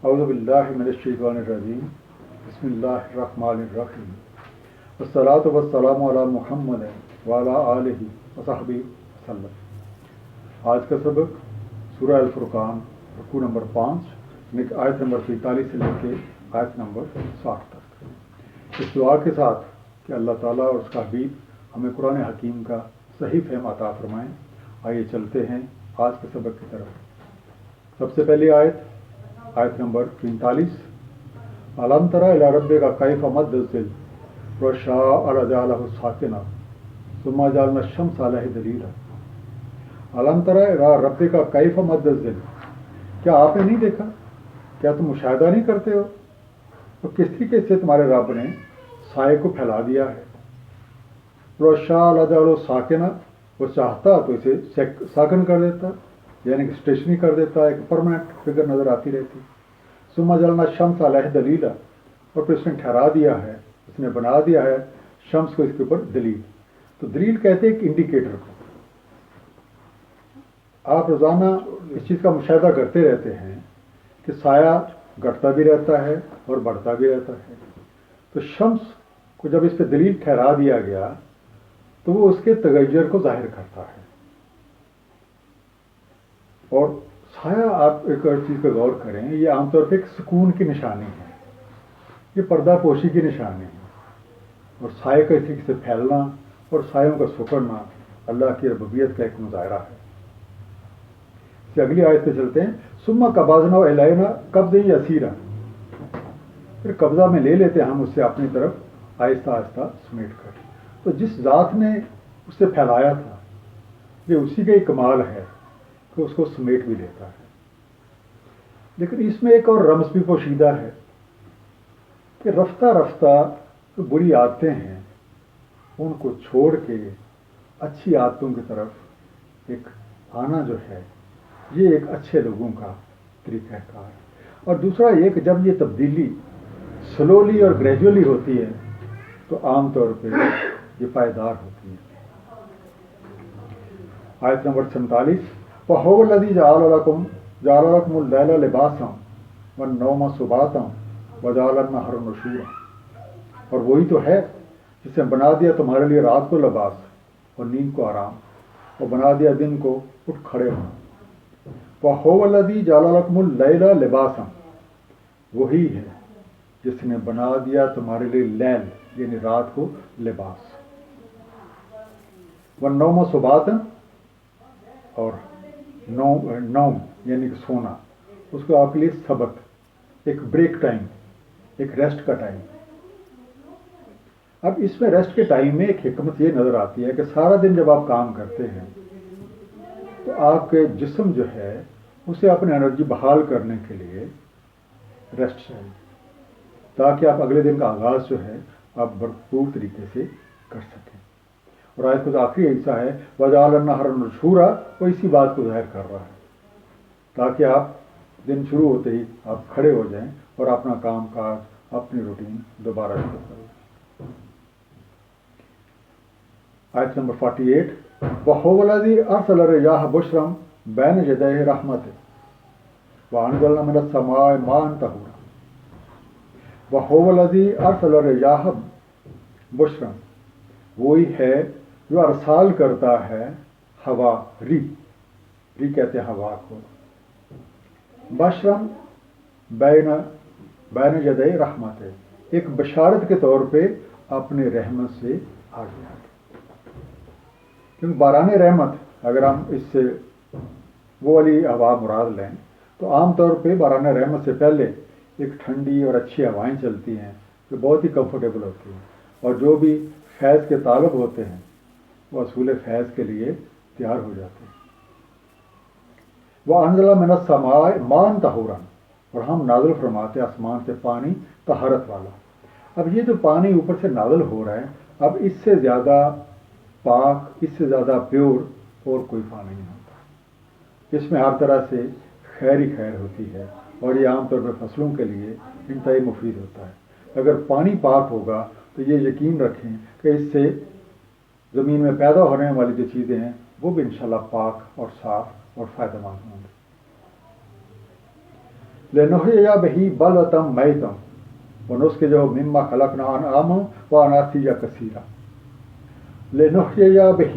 اعوذ باللہ من الشیطان الرجیم بسم اللہ الرحمن الرحیم والصلاۃ والسلام علی محمد وعلی آلہ وصحبہ وسلم۔ آج کا سبق سورہ الفرقان رکوع نمبر 5 آیت نمبر 43 سے لے کے آیت نمبر 60 تک، اس دعا کے ساتھ کہ اللہ تعالیٰ اور اس کا حبیب ہمیں قرآن حکیم کا صحیح فہم عطا فرمائیں۔ آئیے چلتے ہیں آج کے سبق کی طرف۔ سب سے پہلی آیت نمبر 43، الم تر الی ربک کیف مد الظل وشاء لجعلہ ساکنا ثم جعلنا الشمس علیہ دلیلا۔ الم تر الی ربک کیف مد الظل، کیا آپ نے نہیں دیکھا، کیا تم مشاہدہ نہیں کرتے ہو تو کس طریقے سے تمہارے رب نے سائے کو پھیلا دیا ہے۔ وشاء لجعلہ ساکنا، وہ چاہتا تو اسے ساکن کر دیتا، یعنی کہ اسٹیشنری کر دیتا، ایک پرماننٹ فگر نظر آتی رہتی۔ ثم جعلنا الشمس علیہ دلیلا، اور پھر اس نے ٹھہرا دیا ہے، اس نے بنا دیا ہے شمس کو اس کے اوپر دلیل۔ تو دلیل کہتے ہیں ایک انڈیکیٹر کو۔ آپ روزانہ اس چیز کا مشاہدہ کرتے رہتے ہیں کہ سایہ گھٹتا بھی رہتا ہے اور بڑھتا بھی رہتا ہے۔ تو شمس کو جب اس پہ دلیل ٹھہرا دیا گیا تو وہ اس کے تغیر کو ظاہر کرتا ہے۔ اور سایہ، آپ ایک اور چیز پہ غور کریں، یہ عام طور پہ ایک سکون کی نشانی ہے، یہ پردہ پوشی کی نشانی ہے، اور سائے کا اس طریقے سے پھیلنا اور سایوں کا سکڑنا اللہ کی ربوبیت کا ایک مظاہرہ ہے۔ اس سے اگلی آیت پہ چلتے ہیں، ثم قبضناہ الینا قبضا یسیرا، پھر قبضہ میں لے لیتے ہیں ہم اسے اپنی طرف آہستہ آہستہ سمیٹ کر۔ تو جس ذات نے اسے پھیلایا تھا، یہ اسی کا ایک کمال ہے کہ اس کو سمیٹ بھی لیتا ہے۔ لیکن اس میں ایک اور رمز بھی پوشیدہ ہے کہ رفتہ رفتہ جو بری عادتیں ہیں ان کو چھوڑ کے اچھی عادتوں کی طرف ایک آنا جو ہے، یہ ایک اچھے لوگوں کا طریقہ کار ہے۔ اور دوسرا یہ کہ جب یہ تبدیلی سلولی اور گریجولی ہوتی ہے تو عام طور پہ یہ پائیدار ہوتی ہے۔ آیت نمبر 47، وَهُوَ الَّذِي جَعَلَ لَكُمُ اللَّيْلَ لِبَاسًا وَالنَّوْمَ سُبَاتًا وَجَعَلَ النَّهَارَ نُشُورًا، اور وہی تو ہے جس نے بنا دیا تمہارے لیے رات کو لباس اور نیند کو آرام، اور بنا دیا دن کو اٹھ کھڑے ہونا۔ وَهُوَ الَّذِي جَعَلَ لَكُمُ اللَّيْلَ لِبَاسًا، وہی ہے جس نے بنا دیا تمہارے لیے لیل یعنی رات کو لباس، وَالنَّوْمَ سُبَاتًا، اور نوم یعنی کہ سونا، اس کو آپ کے لیے سبق، ایک بریک ٹائم، ایک ریسٹ کا ٹائم۔ اب اس میں ریسٹ کے ٹائم میں ایک حکمت یہ نظر آتی ہے کہ سارا دن جب آپ کام کرتے ہیں تو آپ کے جسم جو ہے اسے اپنی انرجی بحال کرنے کے لیے ریسٹ چاہیے، تاکہ آپ اگلے دن کا آغاز جو ہے آپ بھرپور طریقے سے کر سکیں۔ اور آیت کا آخری حصہ ہے وَجَعَلَ النَّهَارَ نُشُورًا، وہ اسی بات کو ظاہر کر رہا ہے تاکہ آپ دن شروع ہوتے ہی آپ کھڑے ہو جائیں اور اپنا کام کاج، اپنی روٹین دوبارہ شروع کریں۔ آیت نمبر 48، وَهُوَ الَّذِي أَرْسَلَ الرِّيَاحَ بُشْرًا بَيْنَ يَدَيْ رَحْمَتِهِ وَأَنزَلْنَا مِنَ السَّمَاءِ مَاءً طَهُورًا۔ وَهُوَ الَّذِي أَرْسَلَ الرِّيَاحَ بُشْرًا، وہی ہے جو ارسال کرتا ہے ہوا، ری کہتے ہیں ہوا کو، بشرم بین یدی رحمت، ایک بشارت کے طور پہ اپنے رحمت سے آگے آگے۔ کیونکہ باران رحمت، اگر ہم اس سے وہ والی ہوا مراد لیں تو عام طور پہ باران رحمت سے پہلے ایک ٹھنڈی اور اچھی ہوائیں چلتی ہیں جو بہت ہی کمفرٹیبل ہوتی ہیں، اور جو بھی فیض کے طالب ہوتے ہیں وہ حصول فیض کے لیے تیار ہو جاتے ہیں۔ وَأَنزَلَ مِنَ السَّمَاءِ مَاءً طَهُورًا، اور ہم نازل فرماتے آسمان سے پانی طہارت والا۔ اب یہ جو پانی اوپر سے نازل ہو رہا ہے، اب اس سے زیادہ پاک، اس سے زیادہ پیور اور کوئی پانی نہیں ہوتا۔ اس میں ہر طرح سے خیر ہی خیر ہوتی ہے، اور یہ عام طور پر فصلوں کے لیے انتہائی مفید ہوتا ہے۔ اگر پانی پاک ہوگا تو یہ یقین رکھیں کہ اس سے زمین میں پیدا ہونے والی جو چیزیں ہیں وہ بھی انشاءاللہ پاک اور صاف اور فائدہ مند ہوں گے۔ لنحيي به بلدة ميتا ونسقيه مما خلقنا انعاما واناسيا كثيرا. لنحيي به،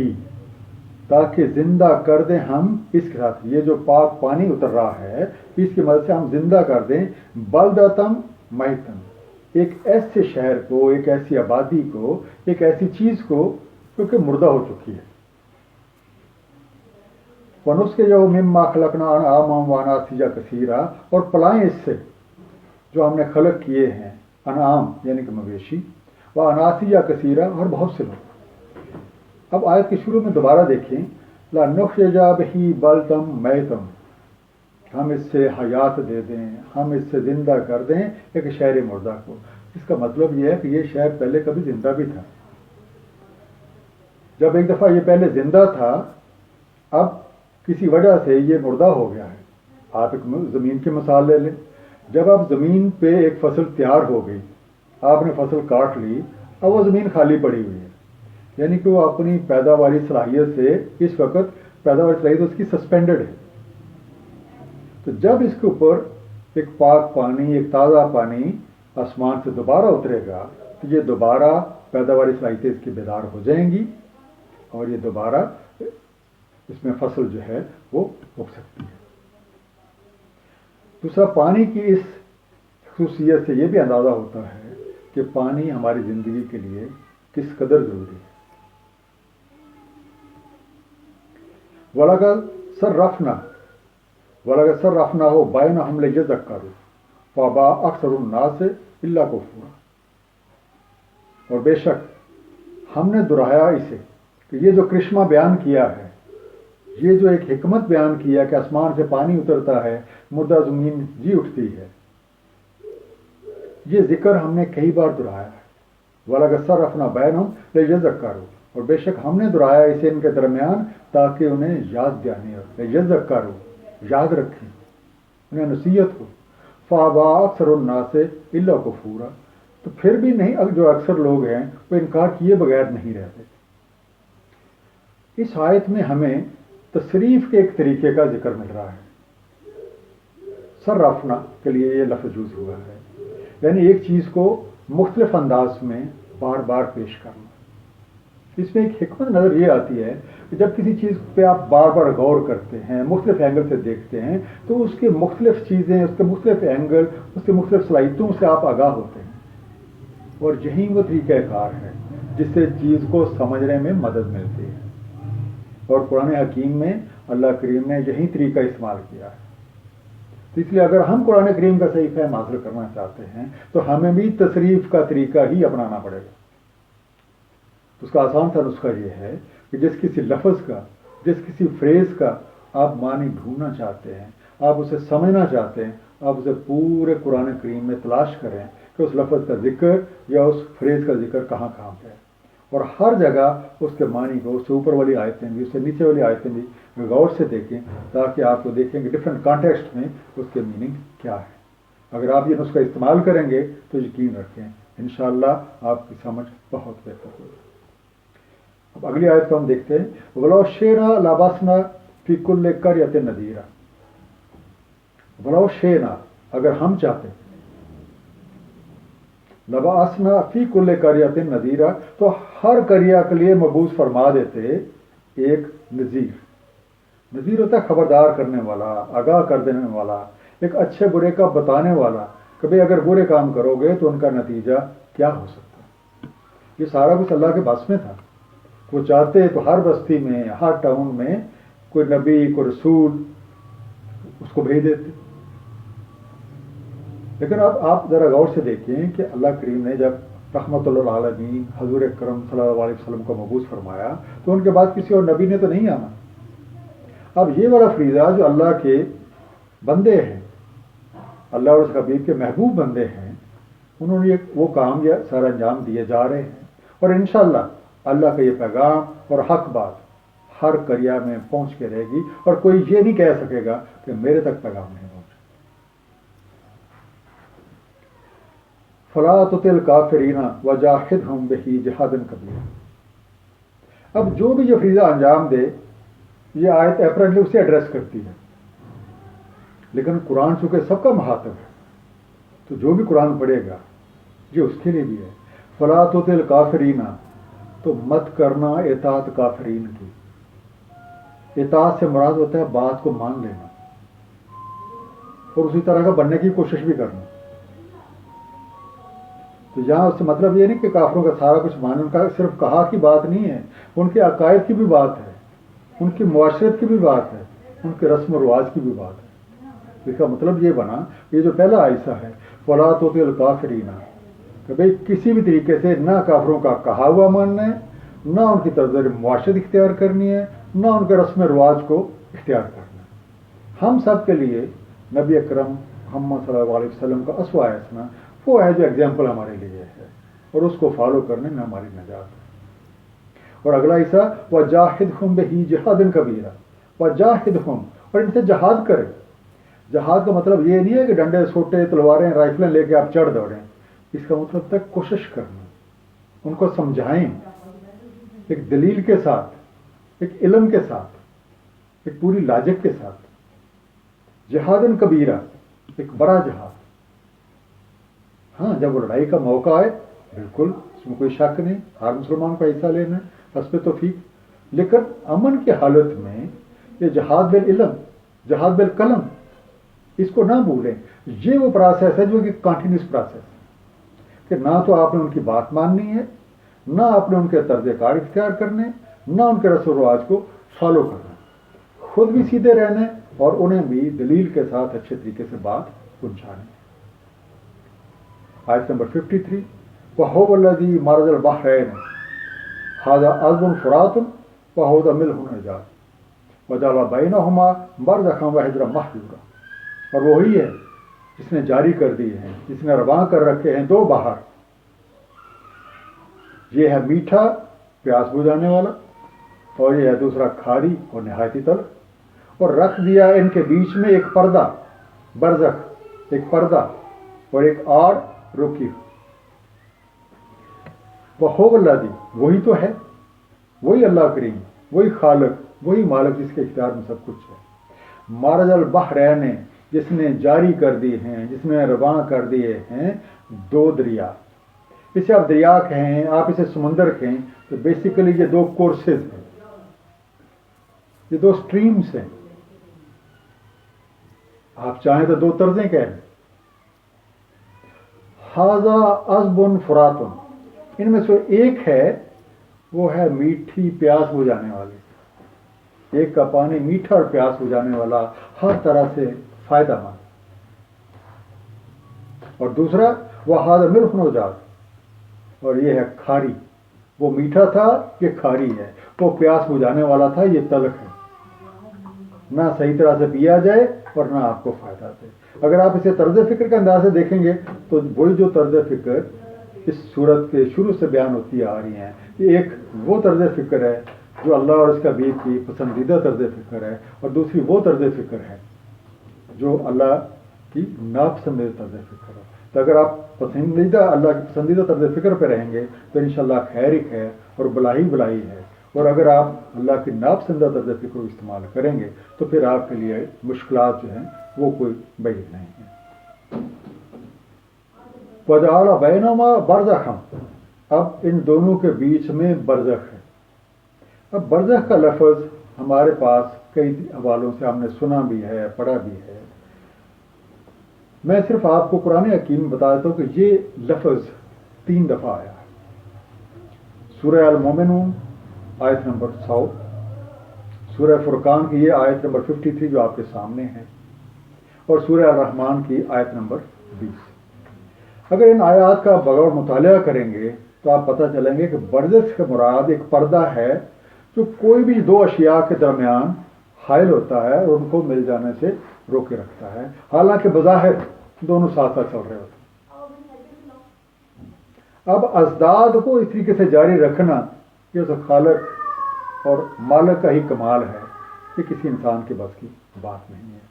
تاکہ زندہ کر دیں ہم اس کے ساتھ، یہ جو پاک پانی اتر رہا ہے اس کی مدد سے ہم زندہ کر دیں بلدتم میتن، ایک ایسے شہر کو، ایک ایسی آبادی کو، ایک ایسی چیز کو جو کہ مردہ ہو چکی ہے. وَنُسْقِيَهُ مِمَّا خَلَقْنَا أَنْعَامًا وَأَنَاسِيَّ كَثِيرًا، اور پلائیں اس سے جو ہم نے خلق کیے ہیں، انعام یعنی کہ مویشی، وَأَنَاسِيَّ كَثِيرًا، اور بہت سے لوگ. اب آیت کے شروع میں دوبارہ دیکھیں، لَنُحْيِيَ بِهِ بَلْدًا مَيْتًا، ہم اس سے حیات دے دیں، ہم اس سے زندہ کر دیں ایک شہر مردہ کو. اس کا مطلب یہ ہے کہ یہ شہر پہلے کبھی زندہ بھی تھا. جب ایک دفعہ یہ پہلے زندہ تھا، اب کسی وجہ سے یہ مردہ ہو گیا ہے. آپ ایک زمین کی مثال لے لیں، جب اب زمین پہ ایک فصل تیار ہو گئی، آپ نے فصل کاٹ لی، اب وہ زمین خالی پڑی ہوئی ہے، یعنی کہ وہ اپنی پیداواری صلاحیت سے اس وقت پیداواری صلاحیت اس کی سسپینڈڈ ہے. تو جب اس کے اوپر ایک پاک پانی، ایک تازہ پانی آسمان سے دوبارہ اترے گا تو یہ دوبارہ پیداواری صلاحیتیں اس کی بیدار ہو جائیں گی اور یہ دوبارہ اس میں فصل جو ہے وہ اگ سکتی ہے. دوسرا، پانی کی اس خصوصیت سے یہ بھی اندازہ ہوتا ہے کہ پانی ہماری زندگی کے لیے کس قدر ضروری ہے. وَلَقَدْ صَرَّفْنَاهُ بَيْنَهُمْ لِيَذَّكَّرُوا فَأَبَىٰ أَكْثَرُ النَّاسِ إِلَّا كُفُورًا، اور بے شک ہم نے دہرایا اسے کہ یہ جو کرشمہ بیان کیا ہے، یہ جو ایک حکمت بیان کیا کہ آسمان سے پانی اترتا ہے، مردہ زمین جی اٹھتی ہے، یہ ذکر ہم نے کئی بار دہرایا ہے. وَلَقَدْ صَرَّفْنَا بَيْنَهُمْ لِيَذَّكَّرُوا، اور بے شک ہم نے دہرایا اسے ان کے درمیان تاکہ انہیں یاد دہانی ہو، لِيَذَّكَّرُوا، یاد رکھیں، انہیں نصیحت ہو. فَأَبَىٰ أَكْثَرُ النَّاسِ إِلَّا كُفُورًا، تو پھر بھی نہیں، جو اکثر لوگ ہیں وہ انکار کیے بغیر نہیں رہتے. اس آیت میں ہمیں تصریف کے ایک طریقے کا ذکر مل رہا ہے. صرفنا کے لیے یہ لفظ یوز ہوا ہے، یعنی ایک چیز کو مختلف انداز میں بار بار پیش کرنا. اس میں ایک حکمت نظر یہ آتی ہے کہ جب کسی چیز پہ آپ بار بار غور کرتے ہیں، مختلف اینگل سے دیکھتے ہیں، تو اس کے مختلف چیزیں، اس کے مختلف اینگل، اس کے مختلف صلاحیتوں سے آپ آگاہ ہوتے ہیں. اور یہی وہ طریقہ کار ہے جس سے چیز کو سمجھنے میں مدد ملتی ہے. اور قرآن حکیم میں اللہ کریم نے یہی طریقہ استعمال کیا ہے. تو اس لیے اگر ہم قرآن کریم کا صحیح فہم حاصل کرنا چاہتے ہیں تو ہمیں بھی تصریف کا طریقہ ہی اپنانا پڑے گا. تو اس کا آسان سا نسخہ یہ ہے کہ جس کسی لفظ کا، جس کسی فریز کا آپ معنی ڈھونڈنا چاہتے ہیں، آپ اسے سمجھنا چاہتے ہیں، آپ اسے پورے قرآن کریم میں تلاش کریں کہ اس لفظ کا ذکر یا اس فریز کا ذکر کہاں کہاں پہ ہے، اور ہر جگہ اس کے معنی کو، اس سے اوپر والی آیتیں بھی، اس سے نیچے والی آیتیں بھی غور سے دیکھیں تاکہ آپ کو دیکھیں کہ ڈفرینٹ کانٹیکسٹ میں اس کے میننگ کیا ہے. اگر آپ یہ نسخہ استعمال کریں گے تو یقین رکھیں انشاءاللہ آپ کی سمجھ بہت بہتر ہوگی. اب اگلی آیت کو ہم دیکھتے ہیں. وَلَوْ شِئْنَا لَبَعْثْنَا فِي كُلِّ قَرْيَةٍ نَذِيرًا. وَلَوْ شِئْنَا، اگر ہم چاہتے، لَبَعْثْنَا فِي كُلِّ قَرْيَةٍ نَذِيرًا، تو ہر قریہ کے لیے مبعوث فرما دیتے ایک نذیر. نذیر ہوتا ہے خبردار کرنے والا، آگاہ کر دینے والا، ایک اچھے برے کا بتانے والا کہ بھئی اگر برے کام کرو گے تو ان کا نتیجہ کیا ہو سکتا ہے. یہ سارا کچھ اللہ کے بس میں تھا. وہ چاہتے تو ہر بستی میں، ہر ٹاؤن میں کوئی نبی، کوئی رسول اس کو بھیج دیتے. لیکن اب آپ ذرا غور سے دیکھیں کہ اللہ کریم نے جب رحمت اللہ العالمین حضور اکرم صلی اللہ علیہ وسلم کو مبعوث فرمایا تو ان کے بعد کسی اور نبی نے تو نہیں آنا. اب یہ والا فریضہ جو اللہ کے بندے ہیں، اللہ اور اس حبیب کے محبوب بندے ہیں، انہوں نے وہ کام یہ سارا انجام دیے جا رہے ہیں. اور انشاءاللہ اللہ کا یہ پیغام اور حق بات ہر قریہ میں پہنچ کے رہے گی، اور کوئی یہ نہیں کہہ سکے گا کہ میرے تک پیغام نہیں پہنچا. فَلَا تُطِعِ الْكَافِرِينَ وَجَاهِدْهُمْ بِهِ جِهَادًا كَبِيرًا. اب جو بھی یہ فریضہ انجام دے، یہ آیت اپریٹلی اسے ایڈریس کرتی ہے. لیکن قرآن چونکہ سب کا مخاطب ہے تو جو بھی قرآن پڑھے گا یہ اس کے لیے بھی ہے. فلا تطع الکافرین، تو مت کرنا اطاعت کافرین کی. اطاعت سے مراد ہوتا ہے بات کو مان لینا اور اسی طرح کا بننے کی کوشش بھی کرنا. تو یہاں اس سے مطلب یہ نہیں کہ کافروں کا سارا کچھ مانے، ان کا صرف کہا کی بات نہیں ہے، ان کے عقائد کی بھی بات ہے، ان کی معاشرت کی بھی بات ہے، ان کے رسم و رواج کی بھی بات ہے. اس کا مطلب یہ بنا، یہ جو پہلا آئسہ ہے فلا تطع الکافرین، کہ بھئی کسی بھی طریقے سے نہ کافروں کا کہا ہوا ماننا ہے، نہ ان کی طرز معاشرت اختیار کرنی ہے، نہ ان کے رسم و رواج کو اختیار کرنا ہے. ہم سب کے لیے نبی اکرم محمد صلی اللہ علیہ وسلم کا اسوہ حسنہ وہ ہے جو ایگزامپل ہمارے لیے ہے، اور اس کو فالو کرنے میں ہماری نجات ہے. اور اگلا حصہ وجاہدہم بہ جہادا کبیرا، وجاہدہم، اور ان سے جہاد کرے. جہاد کا مطلب یہ نہیں ہے کہ ڈنڈے سوٹے تلواریں رائفلیں لے کے آپ چڑھ دوڑیں. اس کا مطلب تک کوشش کرنا، ان کو سمجھائیں ایک دلیل کے ساتھ، ایک علم کے ساتھ، ایک پوری لاجک کے ساتھ. جہادن کبیرہ، ایک بڑا جہاد. ہاں جب وہ لڑائی کا موقع آئے بالکل اس میں کوئی شک نہیں، ہر مسلمان کو حصہ لینا ہے، حسب توفیق. لیکن امن کی حالت میں یہ جہاد بالعلم، جہاد بالقلم، اس کو نہ بھولیں. یہ وہ پروسیس ہے جو کہ کنٹینیوس پروسیس ہے، کہ نہ تو آپ نے ان کی بات ماننی ہے، نہ آپ نے ان کے طرز کار اختیار کرنے، نہ ان کے رسم و رواج کو فالو کرنا. خود بھی سیدھے رہنا اور انہیں بھی دلیل کے ساتھ اچھے طریقے سے بات پہنچانی. آیت نمبر 53 وَهُوَ الَّذِي مَرَجَ الْبَحْرَيْنِ هَذَا عَذْبٌ فُرَاتٌ وَهَذَا مِلْحٌ أُجَاجٌ وَجَعَلَ بَيْنَهُمَا بَرْزَخًا وَحِجْرًا مَحْجُورًا. اور وہی ہے جس نے جاری کر دیے ہیں، جس نے رواں کر رکھے ہیں دو بحر. یہ ہے میٹھا پیاس بجھانے والا، اور یہ ہے دوسرا کھاری اور نہایت تلخ. اور رکھ دیا ان کے بیچ میں ایک پردہ، برزخ ایک پردہ، اور ایک آڑ روکی. وَهُوَ الَّذِي، وہی تو ہے، وہی اللہ کریم، وہی خالق، وہی مالک جس کے اختیار میں سب کچھ ہے. مَرَجَ الْبَحْرَيْنِ، جس نے جاری کر دی ہیں، جس نے رواں کر دیے ہیں دو دریا. اسے آپ دریا کہیں، آپ اسے سمندر کہیں، تو بیسیکلی یہ دو کورسز ہیں، یہ دو سٹریمز ہیں. آپ چاہیں تو دو طرزیں کہہ لیں. ھذا عذب فرات، ان میں سے ایک ہے وہ ہے میٹھی پیاس بجھانے والی. ایک کا پانی میٹھا اور پیاس بجھانے والا، ہر طرح سے فائدہ مند. اور دوسرا وَھذَا مِلْحٌ أُجَاجٌ، اور یہ ہے کھاری. وہ میٹھا تھا، یہ کھاری ہے. وہ پیاس بجھانے والا تھا، یہ تلخ ہے. نہ صحیح طرح سے پیا جائے اور نہ آپ کو فائدہ دے. اگر آپ اسے طرز فکر کے انداز سے دیکھیں گے تو وہی جو طرز فکر اس صورت کے شروع سے بیان ہوتی آ رہی ہیں، کہ ایک وہ طرز فکر ہے جو اللہ اور اس کا حبیب کی پسندیدہ طرز فکر ہے، اور دوسری وہ طرز فکر ہے جو اللہ کی ناپسندیدہ طرز فکر ہے. تو اگر آپ پسندیدہ اللہ کی پسندیدہ طرز فکر پہ رہیں گے تو انشاءاللہ خیر ہی خیر اور بلائی بلائی ہے. اور اگر آپ اللہ کی ناپسندیدہ طرز فکر کو استعمال کریں گے تو پھر آپ کے لیے مشکلات جو ہیں وہ کوئی بعید نہیں ہیں. وَجَعَلَ بَيْنَهُمَا بَرْزَخًا، اب ان دونوں کے بیچ میں برزخ ہے. اب برزخ کا لفظ ہمارے پاس کئی حوالوں سے ہم نے سنا بھی ہے، پڑھا بھی ہے. میں صرف آپ کو قرآن حکیم میں بتا دیتا ہوں کہ یہ لفظ 3 دفعہ آیا ہے. سورہ المومنون آیت نمبر 100، سورہ فرقان کی یہ آیت نمبر 53 جو آپ کے سامنے ہے، اور سورہ الرحمن کی آیت نمبر 20. اگر ان آیات کا بغور مطالعہ کریں گے تو آپ پتہ چلیں گے کہ برزخ کا مراد ایک پردہ ہے جو کوئی بھی دو اشیاء کے درمیان حائل ہوتا ہے اور ان کو مل جانے سے روکے رکھتا ہے، حالانکہ بظاہر دونوں ساتھ ساتھ چل رہے ہوتے ہیں. اب ازداد کو اس طریقے سے جاری رکھنا یہ تو خالق اور مالک کا ہی کمال ہے، یہ کسی انسان کے بس کی بات نہیں ہے.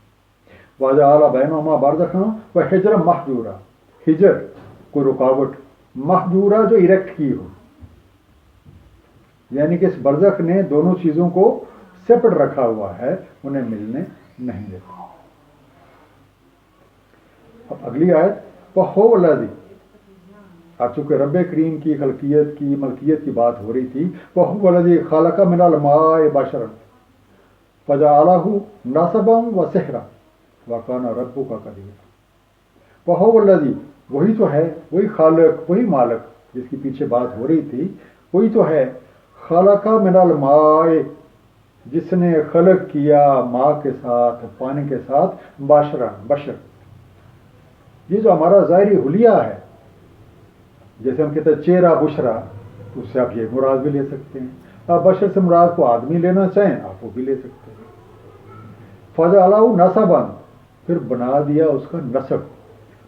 وَجَعَلَ بَيْنَهُمَا بَرْزَخًا وَحِجْرًا مَحْجُورًا، ہجر کوئی رکاوٹ، محجورہ جو اریکٹ کی ہو، یعنی کہ اس برزخ نے دونوں چیزوں کو سیپریٹ رکھا ہوا ہے، انہیں ملنے نہیں دیتا. اب اگلی آیت وَهُوَ الَّذِي، اب چونکہ رب کریم کی خلقیت کی ملکیت کی بات ہو رہی تھی، وَهُوَ الَّذِي خَلَقَ مِنَ الْمَاءِ بَشَرًا فَجَعَلَهُ نَسَبًا وَسِحْرًا وَكَانَ رَبُّكَ قَدِيرًا۔ وَهُوَ الَّذِي، وہی تو ہے، وہی خالق، وہی مالک جس کی پیچھے بات ہو رہی تھی، وہی تو ہے خَلَقَ مِنَ الْمَاءِ، جس نے خلق کیا ماء کے ساتھ، پانی کے ساتھ، بشر، یہ جو ہمارا ظاہری حلیہ ہے، جیسے ہم کہتے ہیں چہرہ بشرا، اس سے آپ یہ مراد بھی لے سکتے ہیں۔ آپ بشر سے مراد کو آدمی لینا چاہیں آپ وہ بھی لے سکتے ہیں۔ فَجَعَلَهُ نَسَبًا، پھر بنا دیا اس کا نسب۔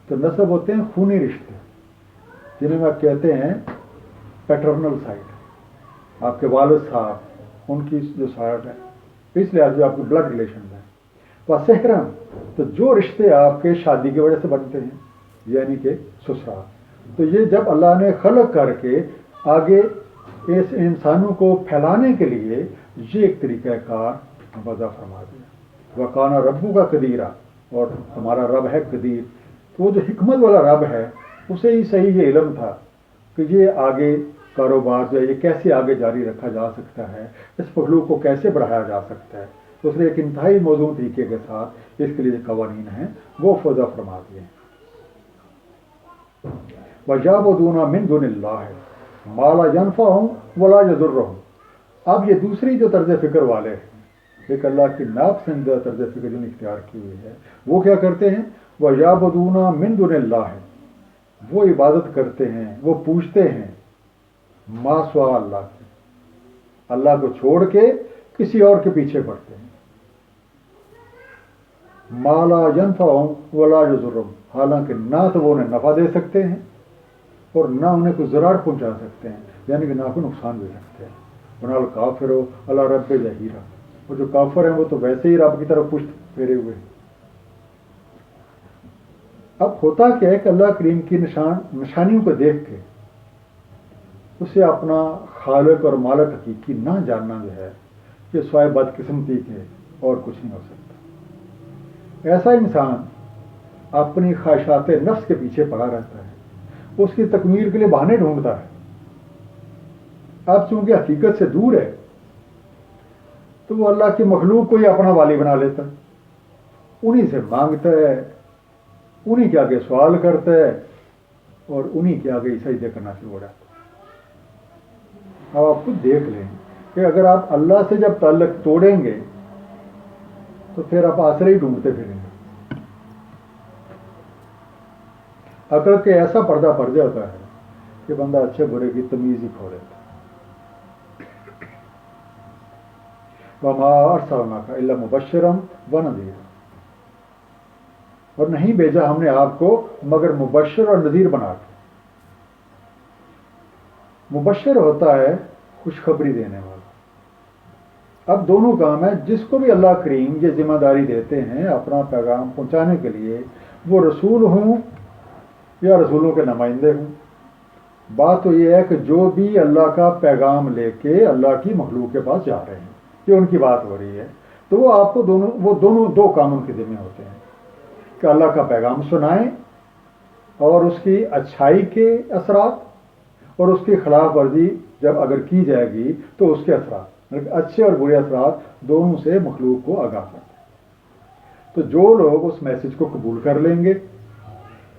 تو نسب ہوتے ہیں خونی رشتے، جنہیں آپ کہتے ہیں پیٹرنل سائڈ، آپ کے والد صاحب ان کی جو سائڈ ہے، اس لحاظ سے آپ کے بلڈ ریلیشن ہے۔ وَسِحْرًا، تو جو رشتے آپ کے شادی کی وجہ سے بنتے ہیں، یعنی کہ سسرال، تو یہ جب اللہ نے خلق کر کے آگے اس انسانوں کو پھیلانے کے لیے یہ ایک طریقہ کار وضع فرما دیا۔ وَقَانَ رَبُّكَ قَدِيرًا، اور ہمارا رب ہے قدیر۔ تو وہ جو حکمت والا رب ہے، اسے ہی صحیح یہ علم تھا کہ یہ آگے کاروبار جو ہے یہ کیسے آگے جاری رکھا جا سکتا ہے، اس پہلو کو کیسے بڑھایا جا سکتا ہے۔ تو اس نے ایک انتہائی موزوں طریقے کے ساتھ اس کے لیے جو قوانین ہیں وہ وضع فرما دیے ہیں۔ وَيَعْبُدُونَ مِن دُونِ اللَّهِ مَا لَا يَنفَعُهُمْ وَلَا يَضُرُّهُمْ۔ اب یہ دوسری جو طرز فکر والے ہیں، ایک اللہ کی ناپسندیدہ طرز فکر جو اختیار کی ہوئی ہے، وہ کیا کرتے ہیں؟ وَيَعْبُدُونَ مِن دُونِ اللَّهِ، وہ عبادت کرتے ہیں، وہ پوچھتے ہیں ما سوا اللہ کی، اللہ کو چھوڑ کے کسی اور کے پیچھے پڑتے ہیں۔ ما لا ينفعهم ولا يضرهم، حالانکہ نہ تو وہ انہیں نفع دے سکتے ہیں اور نہ انہیں کوئی ضرر پہنچا سکتے ہیں، یعنی کہ نہ کوئی نقصان دے سکتے ہیں۔ بنا الکافر ہو اللہ رب ظہیرہ، وہ جو کافر ہیں وہ تو ویسے ہی رب کی طرف پشت پھیرے ہوئے ہیں۔ اب ہوتا کیا ہے کہ اللہ کریم کی نشانیوں کو دیکھ کے اسے اپنا خالق اور مالک حقیقی نہ جاننا جو ہے یہ سوائے بدقسمتی کے اور کچھ نہیں ہو سکتا۔ ایسا انسان اپنی خواہشات نفس کے پیچھے پڑا رہتا ہے، اس کی تکمیل کے لیے بہانے ڈھونڈتا ہے۔ اب چونکہ حقیقت سے دور ہے تو وہ اللہ کی مخلوق کو ہی اپنا والی بنا لیتا ہے، انہی سے مانگتا ہے، انہی کے آگے سوال کرتا ہے اور انہی کے آگے سجدے کرنا شروع ہو جاتا ہے۔ اب آپ خود دیکھ لیں کہ اگر آپ اللہ سے جب تعلق توڑیں گے تو پھر آپ آسرے ہی ڈھونڈتے پھریں گے۔ عقل کے ایسا پردہ پڑ جاتا ہے کہ بندہ اچھے برے کی تمیز ہی کھو لیتا ہے۔ وَمَا أَرْسَلْنَاكَ إِلَّا مُبَشِّرًا وَنَذِيرًا، اور نہیں بھیجا ہم نے آپ کو مگر مبشر اور نذیر بنا کے۔ مبشر ہوتا ہے خوشخبری دینے والا۔ اب دونوں کام ہیں، جس کو بھی اللہ کریم یہ ذمہ داری دیتے ہیں اپنا پیغام پہنچانے کے لیے، وہ رسول ہوں یا رسولوں کے نمائندے ہوں، بات تو یہ ہے کہ جو بھی اللہ کا پیغام لے کے اللہ کی مخلوق کے پاس جا رہے ہیں، یہ ان کی بات ہو رہی ہے، تو وہ آپ کو دونوں دو کام ان کے ذمہ ہوتے ہیں کہ اللہ کا پیغام سنائیں اور اس کی اچھائی کے اثرات اور اس کی خلاف ورزی جب اگر کی جائے گی تو اس کے اثرات، اچھے اور برے اثرات دونوں سے مخلوق کو آگاہ کرتے ہیں۔ تو جو لوگ اس میسج کو قبول کر لیں گے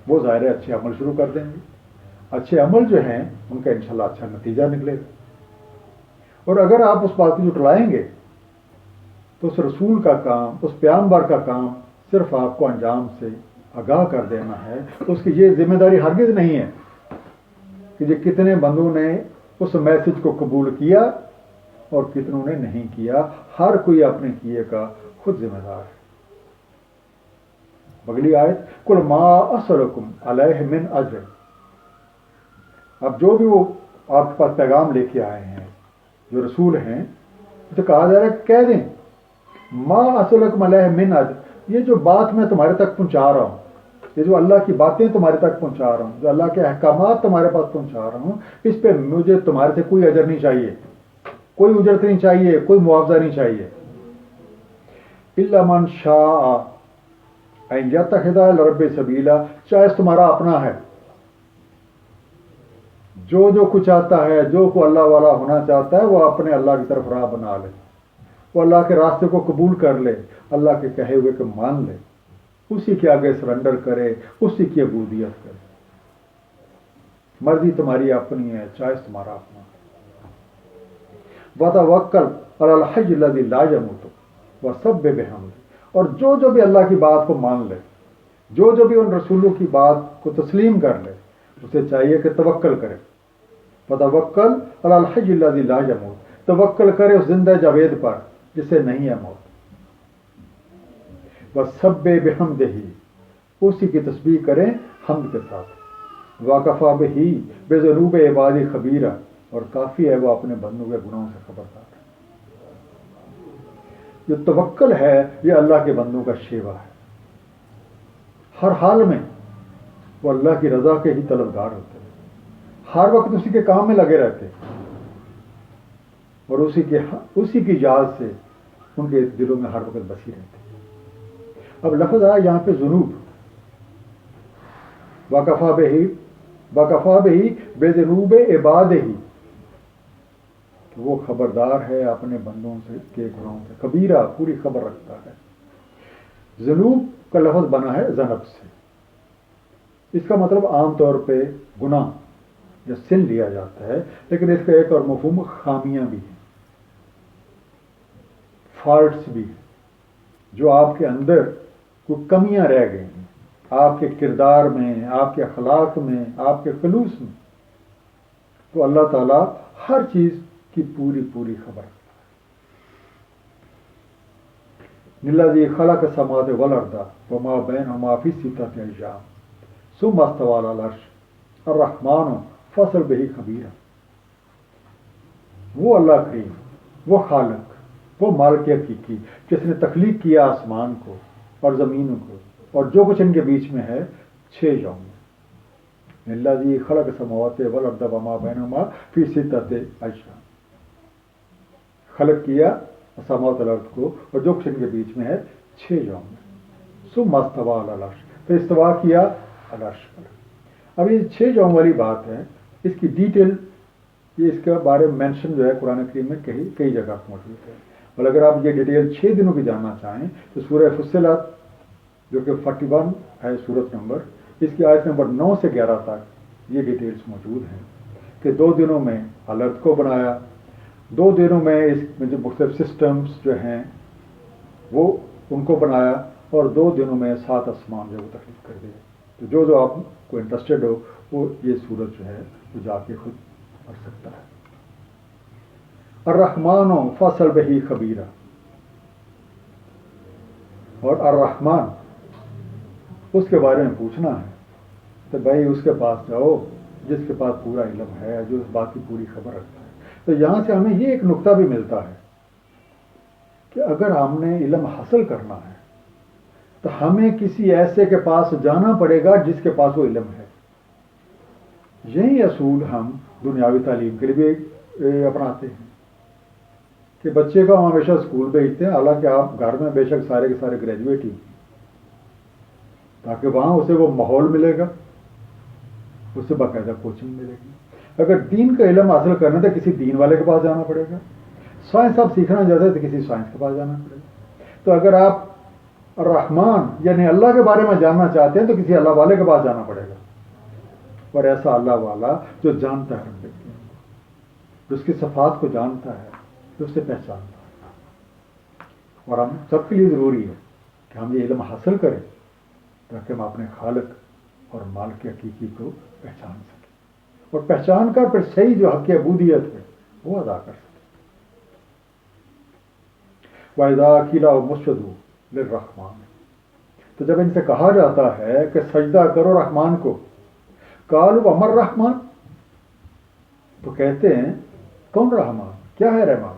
وہ ظاہر ہے اچھے عمل شروع کر دیں گے، اچھے عمل جو ہیں ان کا انشاءاللہ اچھا نتیجہ نکلے گا۔ اور اگر آپ اس بات کو جھٹلائیں گے تو اس رسول کا کام، اس پیغمبر کا کام صرف آپ کو انجام سے آگاہ کر دینا ہے، اس کی یہ ذمہ داری ہرگز نہیں ہے کہ یہ کتنے بندوں نے اس میسج کو قبول کیا اور کتنوں نے نہیں کیا، ہر کوئی اپنے کیے کا خود ذمہ دار ہے۔ اگلی آیت قُلْ مَا أَسْأَلُكُمْ عَلَيْهِ مِنْ أَجْرٍ، اب جو بھی وہ آپ کے پاس پیغام لے کے آئے ہیں، جو رسول ہیں، تو کہا جا رہا ہے کہہ دیں ما أَسْأَلُكُمْ عَلَيْهِ مِنْ أَجْرٍ، یہ جو بات میں تمہارے تک پہنچا رہا ہوں، یہ جو اللہ کی باتیں تمہارے تک پہنچا رہا ہوں، جو اللہ کے احکامات تمہارے پاس پہنچا رہا ہوں، اس پہ مجھے تمہارے سے کوئی اجر نہیں چاہیے، کوئی اجرت نہیں چاہیے، کوئی معاوضہ نہیں چاہیے۔ إِلَّا مَنْ شَاءَ، ان یتخذ الی رب سبیلا، چاہے تمہارا اپنا ہے، جو کچھ آتا ہے، جو کو اللہ والا ہونا چاہتا ہے وہ اپنے اللہ کی طرف راہ بنا لے، وہ اللہ کے راستے کو قبول کر لے، اللہ کے کہے ہوئے کو مان لے، اسی کے آگے سرنڈر کرے، اسی کی عبودیت کرے۔ مرضی تمہاری اپنی ہے، چاہے تمہارا اپنا ہے۔ وتوکل علی الحی الذی لا یموت وسبح بحمدہ، اور جو بھی اللہ کی بات کو مان لے، جو بھی ان رسولوں کی بات کو تسلیم کر لے، اسے چاہیے کہ توکل کرے۔ وتوکل علی الحی الذی لا یموت، توکل کرے اس زندہ جاوید پر جسے نہیں ہے موت۔ وسبح بحمدہ، اسی کی تسبیح کریں حمد کے ساتھ۔ وکفیٰ بہ بذنوب عبادی خبیرا، اور کافی ہے وہ اپنے بندوں کے گناہوں سے خبردار ہے۔ جو توکل ہے یہ اللہ کے بندوں کا شیوا ہے، ہر حال میں وہ اللہ کی رضا کے ہی طلبگار ہوتے ہیں، ہر وقت اسی کے کام میں لگے رہتے ہیں، اور اسی کی یاد سے ان کے دلوں میں ہر وقت بسی رہتے ہیں۔ اب لفظ آیا یہاں پہ ذنوب، وکفیٰ بہ بذنوب عبادہ، وہ خبردار ہے اپنے بندوں سے کے گناہوں سے، خبیرہ پوری خبر رکھتا ہے۔ ذنوب کا لفظ بنا ہے ذنب سے، اس کا مطلب عام طور پہ گناہ یا سن لیا جاتا ہے، لیکن اس کا ایک اور مفہوم خامیاں بھی ہیں، فالٹس بھی ہیں، جو آپ کے اندر کوئی کمیاں رہ گئی ہیں، آپ کے کردار میں، آپ کے اخلاق میں، آپ کے خلوص میں، تو اللہ تعالیٰ ہر چیز کی پوری خبر رکھتا ہے۔ الذی خلق السماوات والارض وما بینہما فی ستۃ ایام ثم استوی علی العرش الرحمن فاسأل بہ خبیرا۔ وہ اللہ کریم، وہ خالق، وہ مالک حقیقی جس نے تخلیق کیا آسمان کو اور زمین کو اور جو کچھ ان کے بیچ میں ہے 6 یوم میں۔ الذی خلق السماوات والارض وما بینہما فی ستۃ ایام، خلق کیا سماوات والارض کو اور جو کچھ ان کے بیچ میں ہے 6 یوم میں۔ ثم استوی علی العرش، پھر استوا کیا العرش پر۔ اب یہ 6 یوم والی بات ہے، اس کی ڈیٹیل یہ اس کے بارے میں مینشن جو ہے قرآن کریم میں کئی جگہ موجود ہے، اور اگر آپ یہ ڈیٹیل 6 دنوں کی جاننا چاہیں تو سورہ فصلت جو کہ 41 ہے سورت نمبر، اس کی آیت نمبر 9 سے 11 تک یہ ڈیٹیلز موجود ہیں کہ 2 دنوں میں الارض کو بنایا، 2 دنوں میں اس میں جو مختلف سسٹمز جو ہیں وہ ان کو بنایا، اور 2 دنوں میں 7 آسمان جو وہ تخلیق کر دیا۔ تو جو آپ کو انٹرسٹڈ ہو وہ یہ سورت جو ہے وہ جا کے خود پڑھ سکتا ہے۔ الرحمن فاسأل بہ خبیرا، اور الرحمن اس کے بارے میں پوچھنا ہے تو بھائی اس کے پاس جاؤ جس کے پاس پورا علم ہے، جو اس بات کی پوری خبر رکھتا ہے۔ تو یہاں سے ہمیں یہ ایک نقطہ بھی ملتا ہے کہ اگر ہم نے علم حاصل کرنا ہے تو ہمیں کسی ایسے کے پاس جانا پڑے گا جس کے پاس وہ علم ہے۔ یہی اصول ہم دنیاوی تعلیم کے لیے بھی اپناتے ہیں کہ بچے کو ہم ہمیشہ اسکول بھیجتے ہیں، حالانکہ آپ گھر میں بے شک سارے کے سارے گریجویٹ ہی، تاکہ وہاں اسے وہ ماحول ملے گا، اسے باقاعدہ کوچنگ ملے گی۔ اگر دین کا علم حاصل کرنا ہے تو کسی دین والے کے پاس جانا پڑے گا، سائنس آپ سیکھنا چاہتے ہیں تو کسی سائنس کے پاس جانا پڑے گا۔ تو اگر آپ الرحمن یعنی اللہ کے بارے میں جاننا چاہتے ہیں تو کسی اللہ والے کے پاس جانا پڑے گا، اور ایسا اللہ والا جو جانتا ہے رب کی، جو اس کی صفات کو جانتا ہے، جو اسے پہچانتا ہے۔ اور ہم سب کے لیے ضروری ہے کہ ہم یہ علم حاصل کریں تاکہ ہم اپنے خالق اور مالک حقیقی کو پہچان سکیں، اور پہچان کر پھر صحیح جو حق عبودیت ہے وہ ادا کر سکیں۔ وَإِذَا قِيلَ اسْجُدُوا لِلرَّحْمَنِ، تو جب ان سے کہا جاتا ہے کہ سجدہ کرو رحمان کو، قالوا وَمَا الرَّحْمَنُ، تو کہتے ہیں کون رحمان، کیا ہے رحمان؟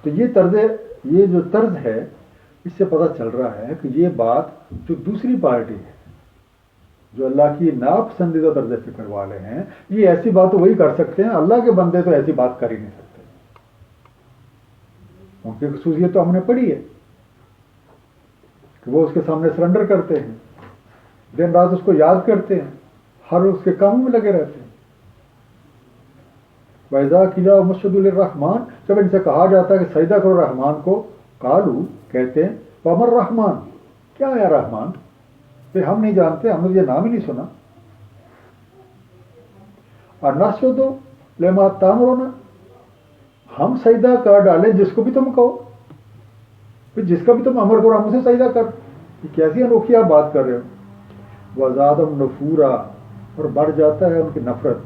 تو یہ جو طرز ہے اس سے پتہ چل رہا ہے کہ یہ بات جو دوسری پارٹی ہے، جو اللہ کی ناپسندیدہ طرز فکر والے ہیں، یہ ایسی بات تو وہی کر سکتے ہیں، اللہ کے بندے تو ایسی بات کر ہی نہیں سکتے۔ ان کی خصوصیت تو ہم نے پڑھی ہے کہ وہ اس کے سامنے سرنڈر کرتے ہیں، دن رات اس کو یاد کرتے ہیں، ہر اس کے کاموں میں لگے رہتے ہیں۔ وَإِذَا قِيلَ اسْجُدُوا لِلرَّحْمَٰنِ، جب ان سے کہا جاتا ہے کہ سجدہ کرو رحمان کو، قالوا، کہتے ہیں، وَمَا الرَّحْمَٰنُ، کیا ہے رحمان؟ پھر ہم نہیں جانتے، ہم نے یہ نام ہی نہیں سنا۔ اَنَسْجُدُ لِمَا تَأْمُرُنَا، ہم سجدہ کر ڈالیں جس کو بھی تم کہو، پھر جس کا بھی تم امر کرو ہم اسے سجدہ کر۔ یہ کیسی انوکھی آپ بات کر رہے ہو۔ وَزَادَهُمْ نُفُورًا، اور بڑھ جاتا ہے ان کی نفرت،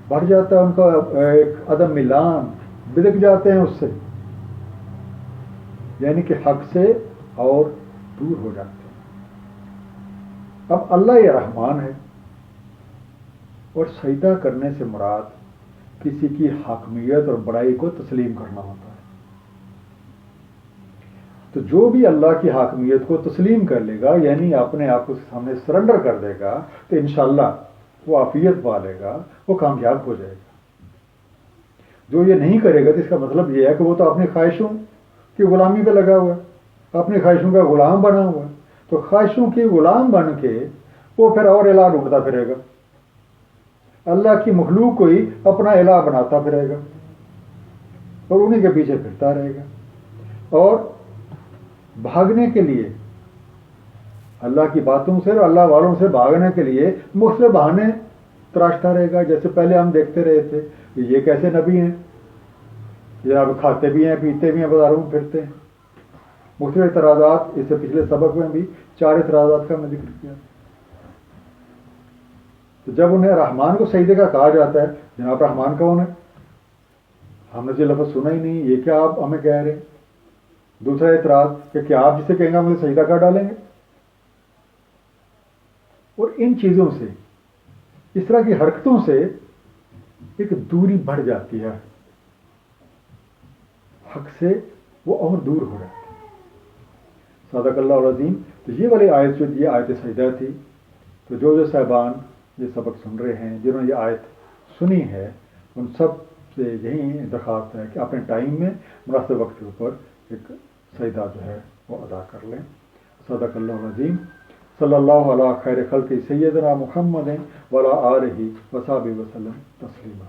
بڑھ جاتا ہے ان کا ایک عدم ملان، بدک جاتے ہیں اس سے، یعنی کہ حق سے اور دور ہو جاتے ہیں۔ اب اللہ یہ رحمان ہے، اور سجدہ کرنے سے مراد کسی کی حاکمیت اور بڑائی کو تسلیم کرنا ہوتا ہے۔ تو جو بھی اللہ کی حاکمیت کو تسلیم کر لے گا، یعنی اپنے آپ کو سامنے سرنڈر کر دے گا، تو انشاءاللہ وہ عافیت پا لے گا، وہ کامیاب ہو جائے گا۔ جو یہ نہیں کرے گا تو اس کا مطلب یہ ہے کہ وہ تو اپنی خواہشوں کی غلامی پہ لگا ہوا ہے، اپنی خواہشوں کا غلام بنا ہوا ہے، تو خواہشوں کی غلام بن کے وہ پھر اور الہ ڈھونڈتا پھرے گا، اللہ کی مخلوق کو ہی اپنا الہ بناتا پھرے گا اور انہیں کے پیچھے پھرتا رہے گا، اور بھاگنے کے لیے اللہ کی باتوں سے اور اللہ والوں سے بھاگنے کے لیے مختلف بہانے تراشتا رہے گا۔ جیسے پہلے ہم دیکھتے رہے تھے کہ یہ کیسے نبی ہیں، یہ اب کھاتے بھی ہیں، پیتے بھی ہیں، بازاروں میں پھرتے ہیں، مختلف اعتراضات۔ اس سے پچھلے سبق میں بھی 4 اعتراضات کا میں ذکر کیا۔ تو جب انہیں رحمان کو سجدے کا کہا جاتا ہے، جناب رحمان کون ہے؟ ہم نے یہ لفظ سنا ہی نہیں، یہ کیا آپ ہمیں کہہ رہے ہیں؟ دوسرا اعتراض کہ کیا آپ جسے کہیں گے مجھے سجدہ کر ڈالیں گے؟ اور ان چیزوں سے، اس طرح کی حرکتوں سے ایک دوری بڑھ جاتی ہے، حق سے وہ اور دور ہو جاتی ہے۔ صدق اللہ العظیم۔ تو یہ والی آیت جو یہ آیت سجدہ تھی، تو جو صاحبان یہ سبق سن رہے ہیں، جنہوں نے یہ آیت سنی ہے، ان سب سے یہی درخواست ہے کہ اپنے ٹائم میں مناسب وقت کے اوپر ایک سجدہ جو ہے وہ ادا کر لیں۔ صدق اللہ العظیم۔ صلی اللہ علیہ خیر خلق سیدنا محمد وعلی آلہ وصحبہ وسلم تسلیما۔